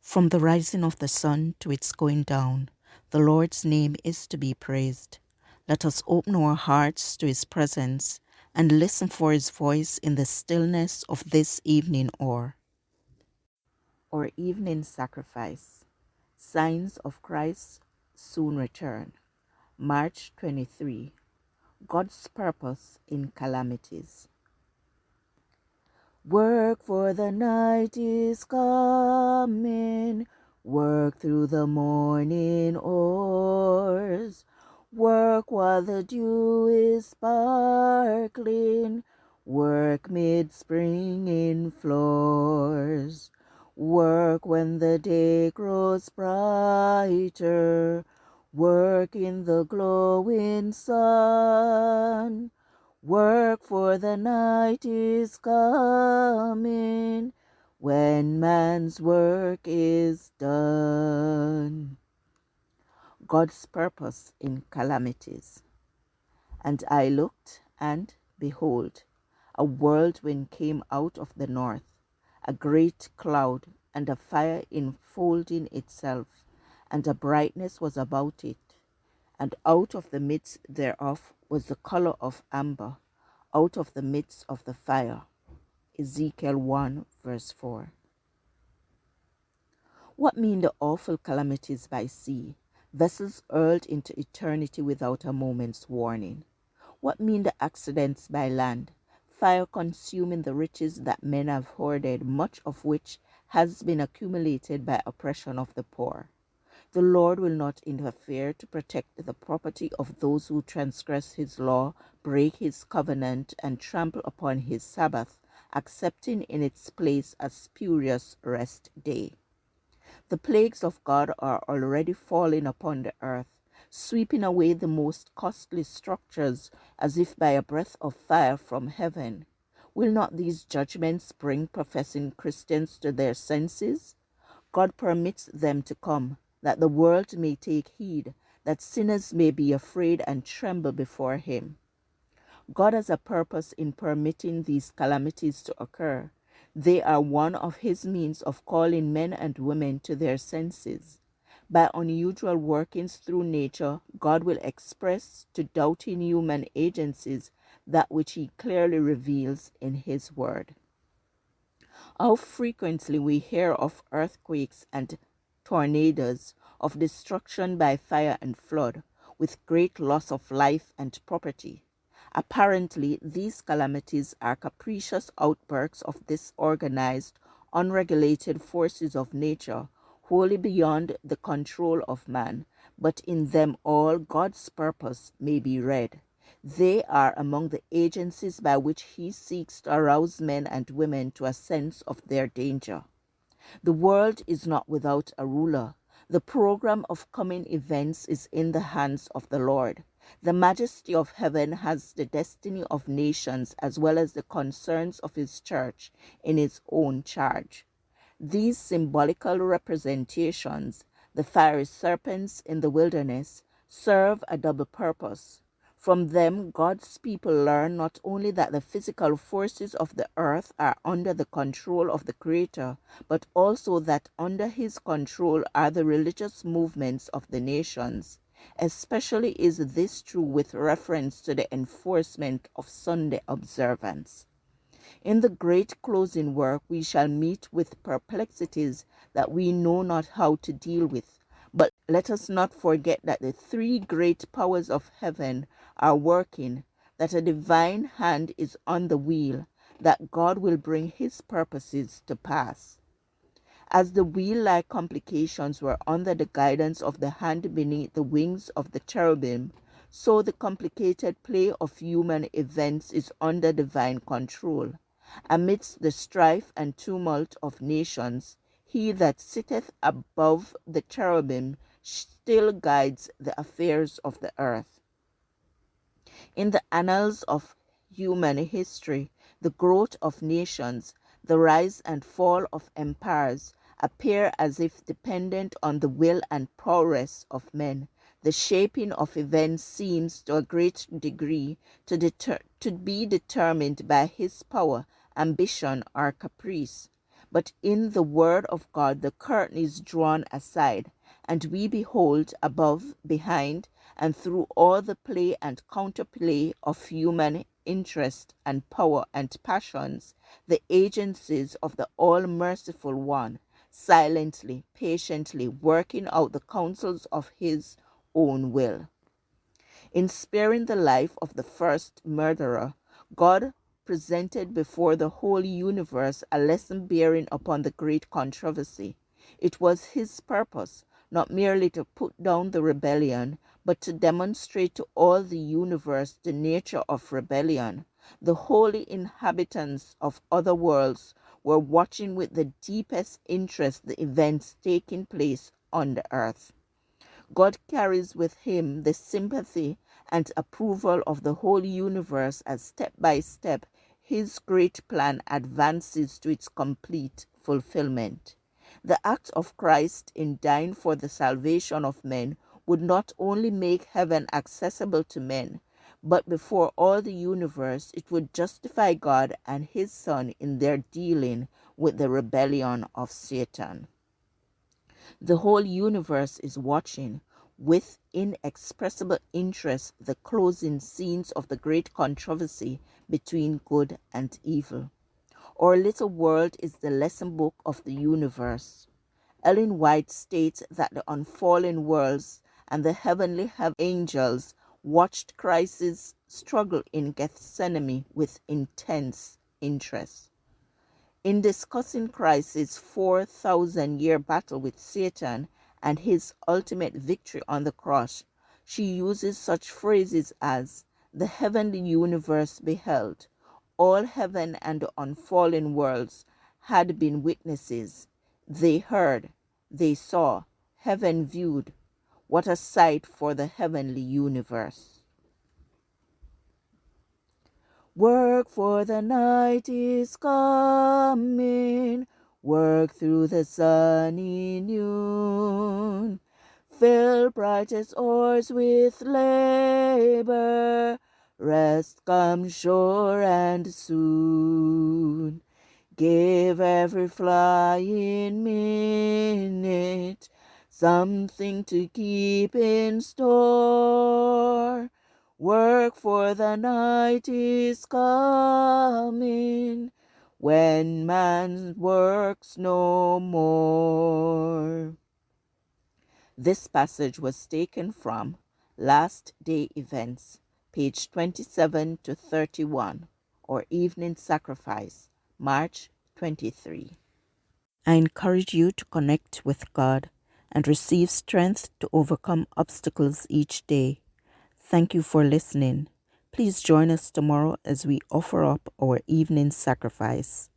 From the rising of the sun to its going down, the Lord's name is to be praised. Let us open our hearts to his presence and listen for his voice in the stillness of this evening hour. Our evening sacrifice. Signs of Christ's soon return. March 23. God's purpose in calamities. Work, for the night is coming. Work through the morning hours. Work while the dew is sparkling. Work mid-spring in floors. Work when the day grows brighter. Work in the glowing sun. Work, for the night is coming when man's work is done. God's purpose in calamities. And I looked, and behold, a whirlwind came out of the north, a great cloud, and a fire enfolding itself, and a brightness was about it. And out of the midst thereof was the color of amber, out of the midst of the fire. Ezekiel 1 verse 4. What mean the awful calamities by sea, vessels hurled into eternity without a moment's warning? What mean the accidents by land, fire consuming the riches that men have hoarded, much of which has been accumulated by oppression of the poor? The Lord will not interfere to protect the property of those who transgress his law, break his covenant, and trample upon his Sabbath, accepting in its place a spurious rest day. The plagues of God are already falling upon the earth, sweeping away the most costly structures as if by a breath of fire from heaven. Will not these judgments bring professing Christians to their senses? God permits them to come, that the world may take heed, that sinners may be afraid and tremble before him. God has a purpose in permitting these calamities to occur. They are one of his means of calling men and women to their senses. By unusual workings through nature, God will express to doubting human agencies that which he clearly reveals in his word. How frequently we hear of earthquakes and tornadoes, of destruction by fire and flood, with great loss of life and property. Apparently, these calamities are capricious outbursts of disorganized, unregulated forces of nature, wholly beyond the control of man, but in them all God's purpose may be read. They are among the agencies by which he seeks to arouse men and women to a sense of their danger. The world is not without a ruler. The program of coming events is in the hands of the Lord. The majesty of heaven has the destiny of nations as well as the concerns of his church in its own charge. These symbolical representations, the fiery serpents in the wilderness, serve a double purpose. From them, God's people learn not only that the physical forces of the earth are under the control of the Creator, but also that under his control are the religious movements of the nations. Especially is this true with reference to the enforcement of Sunday observance. In the great closing work, we shall meet with perplexities that we know not how to deal with. But let us not forget that the three great powers of heaven are working, that a divine hand is on the wheel, that God will bring his purposes to pass. As the wheel-like complications were under the guidance of the hand beneath the wings of the cherubim, so the complicated play of human events is under divine control. Amidst the strife and tumult of nations, he that sitteth above the cherubim still guides the affairs of the earth. In the annals of human history, the growth of nations, the rise and fall of empires, appear as if dependent on the will and prowess of men. The shaping of events seems to a great degree to be determined by his power, ambition, or caprice. But in the word of God, the curtain is drawn aside, and we behold above, behind, and through all the play and counterplay of human interest and power and passions, the agencies of the all-merciful one, silently, patiently working out the counsels of his own will. In sparing the life of the first murderer, God presented before the whole universe a lesson bearing upon the great controversy. It was his purpose not merely to put down the rebellion, but to demonstrate to all the universe the nature of rebellion. The holy inhabitants of other worlds were watching with the deepest interest the events taking place on the earth. God carries with him the sympathy and approval of the whole universe as step by step his great plan advances to its complete fulfillment. The act of Christ in dying for the salvation of men would not only make heaven accessible to men, but before all the universe it would justify God and his Son in their dealing with the rebellion of Satan. The whole universe is watching with inexpressible interest the closing scenes of the great controversy between good and evil. Our little world is the lesson book of the universe. Ellen White states that the unfallen worlds and the heavenly angels watched Christ's struggle in Gethsemane with intense interest. In discussing Christ's 4,000-year battle with Satan and his ultimate victory on the cross, she uses such phrases as, "The heavenly universe beheld, all heaven and the unfallen worlds had been witnesses. They heard, they saw, heaven viewed. What a sight for the heavenly universe." Work, for the night is coming. Work through the sunny noon. Fill brightest oars with labor. Rest comes sure and soon. Give every flying minute something to keep in store. Work, for the night is coming when man works no more. This passage was taken from Last Day Events, page 27 to 31, or Evening Sacrifice, March 23. I encourage you to connect with God and receive strength to overcome obstacles each day. Thank you for listening. Please join us tomorrow as we offer up our evening sacrifice.